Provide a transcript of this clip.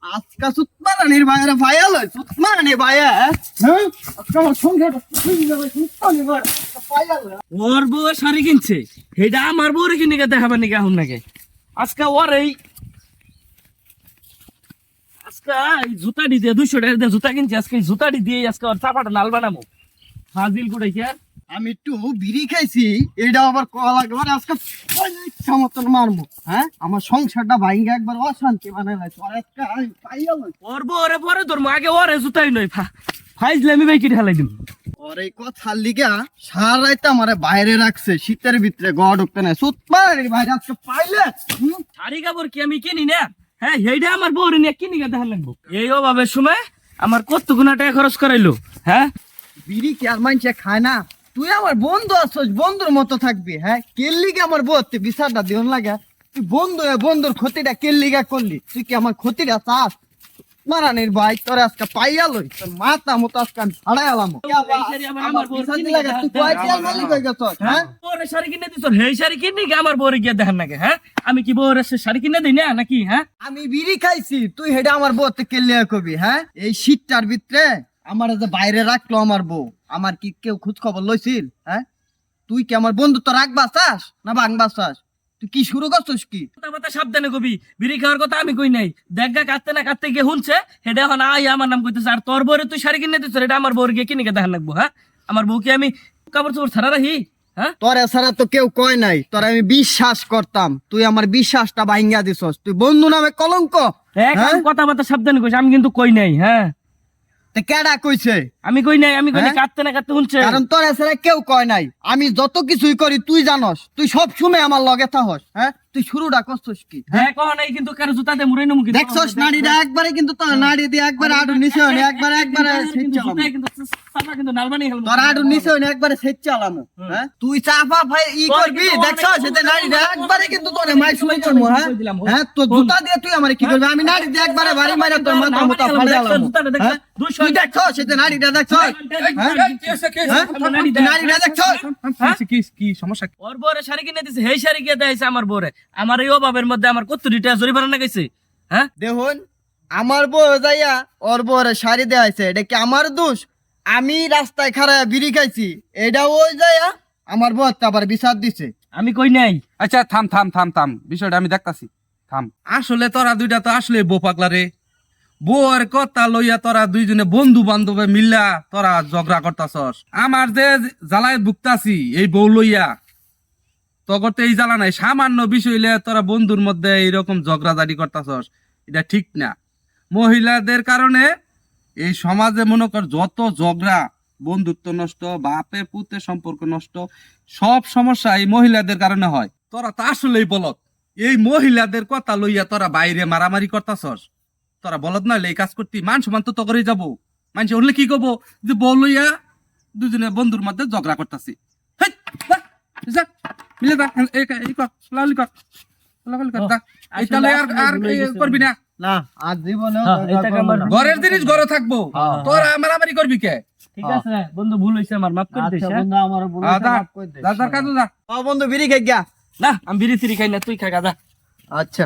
আজকা সুতমারানির ভাইয়ের ভাইয়া লয় সুতমারানি ভাইয়া হ্যাঁ আজকা আমার সংসারটা সুতমারানি ভাইয়া লয় ওর বউ শাড়ি কিনছে সেটা আমার বউরে কিনে দেখাবার নাকি এখন নাকি আজকে ওর এই আজকে এই জুতাটি দিয়ে 200 টাকা দিয়ে জুতা কিনছে আজকে এই জুতাটি দিয়ে আজকে ওর চাপাটা নাল বানাবো ফাজিল করে কি আর আমি একটু বিড়ি খাইছি এটা আবার কলা লাগবে আজকে ইচ্ছা মতন মারবো হ্যাঁ আমার সংসারটা ভাইঙ্গা একবার অশান্তি বানাই লাগছে আর একটা পাইয়া লয় ওর বউরে পরে তোর আগে ওরে জুতাই নয় ফাইজলে আমি ভাই কিনে ফেলাই দিব ওর এই কথার লিগা সারা রাইতে আমারে বাইরে রাখছে শীতের ভিতরে গড় ঢুকতে নাই সুতমারানির ভাই আজকে পাইলে শাড়ি কাপড় কি আমি কিনি না হ্যাঁ সেইটা আমার বউরে নিয়ে কিনি দেখা লাগবো এই অভাবের সময় আমার কত গুণা টাকা খরচ করাইলো হ্যাঁ বিড়ি কি আর মাইনছে খায় না তুই আমার বন্ধু আছিস বন্ধুর মতো থাকবি হ্যাঁ কেল্লিগে আমার বউতে বিচারটা দিন লাগে তুই বন্ধু বন্ধুর ক্ষতিটা কেল্লিগা করলি তুই কি আমার ক্ষতিটা চাস মারানির ভাই তোর আজকে পাইয়া লই তোর মাথা মতো আজকে আমি ছাড়াই আলাম আমার বিচার দিলে তুই কয়টার মালিক হয়ে গেছস হ্যাঁ বউরে শাড়ি কিনে দিছ সেই শাড়ি কিনে কি আমার বউরে গিয়ে দেখান নাকি হ্যাঁ আমি কি বউরে শাড়ি কিনে দিই না নাকি হ্যাঁ আমি বিড়ি খাইছি তুই হেডা আমার বউতে কেল্লিগা কবি হ্যাঁ এই শীতটার ভিতরে আমার যে বাইরে রাখলো আমার বউ আমার কি কেউ খোঁজ খবর লইছিল হ্যাঁ তুই কি আমার বন্ধুত্ব রাখবা চাস না ভাঙবা চাস তুই কি শুরু করছিস কি কথা সাবধানে কবি বিড়ি খাওয়ার কথা আমি কই নাই দেখা কাটতে না কাটতে গিয়ে শুনছে সেটা এখন আই আমার নাম কইতেছে আর তোর বউরে তুই শাড়ি কিনে দিছ এটা আমার বউরে গিয়ে কিনে দেখান লাগবো হ্যাঁ আমার বউকে আমি কাপড় চোপড় ছাড়া রাখি হ্যাঁ তোর এছাড়া তো কেউ কয় নাই তোর আমি বিশ্বাস করতাম তুই আমার বিশ্বাসটা ভাঙ্গা দিছস তুই বন্ধু নামে কলঙ্ক হ্যাঁ? কথাবার্তা সাবধানে কইস আমি কিন্তু কই নাই হ্যাঁ তে কেডা কইছে আমি কই নাই আমি কই নাই হ্যাঁ? কাটতে না কাটতে শুনছে কারণ তোর এছাড়া কেউ কয় নাই আমি যত কিছুই করি তুই জানস তুই সব সময় আমার লগে থাকস হ্যাঁ তুই শুরুটা করছিস কি হ্যাঁ কহ নাই কিন্তু কারো জুতাতে মুড়ে নমু কিন্তু দেখছস নাড়িটা একবারে কিন্তু তোর নাড়ি দিয়ে একবারে আডু নিচে হইনি একবারে সেট চালাম কিন্তু সাদা কিন্তু নালবানি হলো তোর আডু নিচে হইনি একবারে সেট চালাম হ্যাঁ তুই চাপা ভাই ই করবি দেখছস সেটা নাড়িটা একবারে কিন্তু তোরে মাই শুই করবো হ্যাঁ হ্যাঁ তো জুতা দিয়ে তুই আমারে কি করবি আমি নাড়ি দিয়ে একবারে বাড়ি মাইরা তোর মাথা মুতা ফাড়ালাম হ্যাঁ? তুই দেখছস সেটা নাড়িটা দেখছস হ্যাঁ নাড়িটা দেখছস কি সমস্যা কি? ওর বউরে শাড়ি কিনে দিছে সেই শাড়ি গিয়ে দেখাইছে আমার বউরে আমার এই অভাবের মধ্যে আমার কত রিটা জরিমানা না গেছে হ্যাঁ দেখুন আমার বউ যাইয়া ওর বউরে শাড়ি দেয়াইছে এটা কি আমার দোষ আমি রাস্তায় খাড়া বিড়ি খাইছি এটা ওই যাইয়া আমার বউ আবার বিচার দিছে আমি কই নাই আচ্ছা থাম থাম থাম থাম বিষয়টা আমি দেখতাছি থাম আসলে তোরা দুইটা তো আসলে বউ পাগলা রে বউর কথা লইয়া তোরা দুইজনে বন্ধু বান্ধবে মিল্লা তোরা ঝগড়া করতাছস আমার যে জ্বালায় ভুগতাছি এই বউ লইয়া তখন তো এই জ্বালা নাই সামান্য বিষয় লইয়া তোরা বন্ধুর মধ্যে এইরকম ঝগড়াঝাটি করতাছস এটা ঠিক না মহিলাদের কারণে এই সমাজে মনে কর যত ঝগড়া বন্ধুত্ব নষ্ট বাপে পুতে সম্পর্ক নষ্ট সব সমস্যা এই মহিলাদের কারণে হয় তোরা তো আসলেই বলত এই মহিলাদের কথা লইয়া তোরা বাইরে মারামারি করতাছস তোরা বলত না এই কাজ করতি মান সমান তো করে যাবো মানুষ হলে কি করবো যে বউ লইয়া দুজনে বন্ধুর মধ্যে ঝগড়া করতেছি মিলে দা এই কর লাউলি কর লাউলি কর দা এই তাহলে আর করবি না না আজ জীবনে ঘরের জিনিস ঘরে থাকবো তোরা মারামারি করবি কে ঠিক আছে বন্ধু ভুল হইছে আমার মাফ করে দিস আচ্ছা হ্যাঁ? বন্ধু আমার বউ দাদার কাছে যা বন্ধু বিড়ি খাই গা না আমি বিড়ি তিরি খাই না তুই খা গাদা আচ্ছা